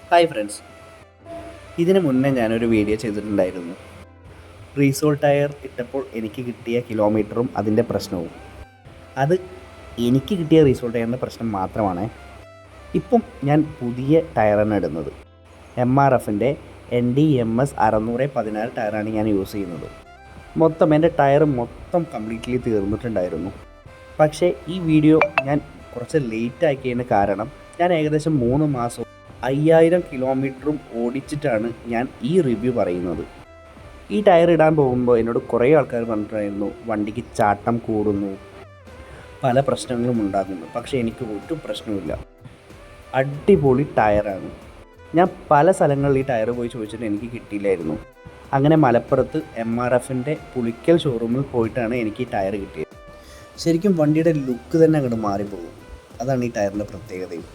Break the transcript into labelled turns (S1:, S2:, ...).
S1: Hi friends, ഇതിന് മുന്നേ ഞാനൊരു വീഡിയോ ചെയ്തിട്ടുണ്ടായിരുന്നു. റീസോൾ ടയർ ഇട്ടപ്പോൾ എനിക്ക് കിട്ടിയ കിലോമീറ്ററും അതിൻ്റെ പ്രശ്നവും. അത് എനിക്ക് കിട്ടിയ റീസോൾ ടയറിൻ്റെ പ്രശ്നം മാത്രമാണ്. ഇപ്പം ഞാൻ പുതിയ ടയറാണ് ഇടുന്നത്. MRFൻ്റെ NDMS 616 ടയറാണ് ഞാൻ യൂസ് ചെയ്യുന്നത്. എൻ്റെ ടയർ കംപ്ലീറ്റ്ലി തീർന്നിട്ടുണ്ടായിരുന്നു. പക്ഷേ ഈ വീഡിയോ ഞാൻ കുറച്ച് ലേറ്റ് ആക്കിയതിന് കാരണം ഞാൻ ഏകദേശം 3 മാസം 5000 കിലോമീറ്ററും ഓടിച്ചിട്ടാണ് ഞാൻ ഈ റിവ്യൂ പറയുന്നത്. ഈ ടയർ ഇടാൻ പോകുമ്പോൾ എന്നോട് കുറേ ആൾക്കാർ പറഞ്ഞിട്ടുണ്ടായിരുന്നു വണ്ടിക്ക് ചാട്ടം കൂടുന്നു, പല പ്രശ്നങ്ങളും ഉണ്ടാകുന്നു. പക്ഷേ എനിക്ക് ഒരു പ്രശ്നവുമില്ല. അടിപൊളി ടയറാണ്. ഞാൻ പല സ്ഥലങ്ങളിൽ ഈ ടയർ പോയി ചോദിച്ചിട്ട് എനിക്ക് കിട്ടിയില്ലായിരുന്നു. അങ്ങനെ മലപ്പുറത്ത് MRFൻ്റെ പുളിക്കൽ ഷോറൂമിൽ പോയിട്ടാണ് എനിക്ക് ഈ ടയർ കിട്ടിയത്. ശരിക്കും വണ്ടിയുടെ ലുക്ക് തന്നെ അങ്ങോട്ട് മാറിപ്പോകും. അതാണ് ഈ ടയറിൻ്റെ പ്രത്യേകതയും.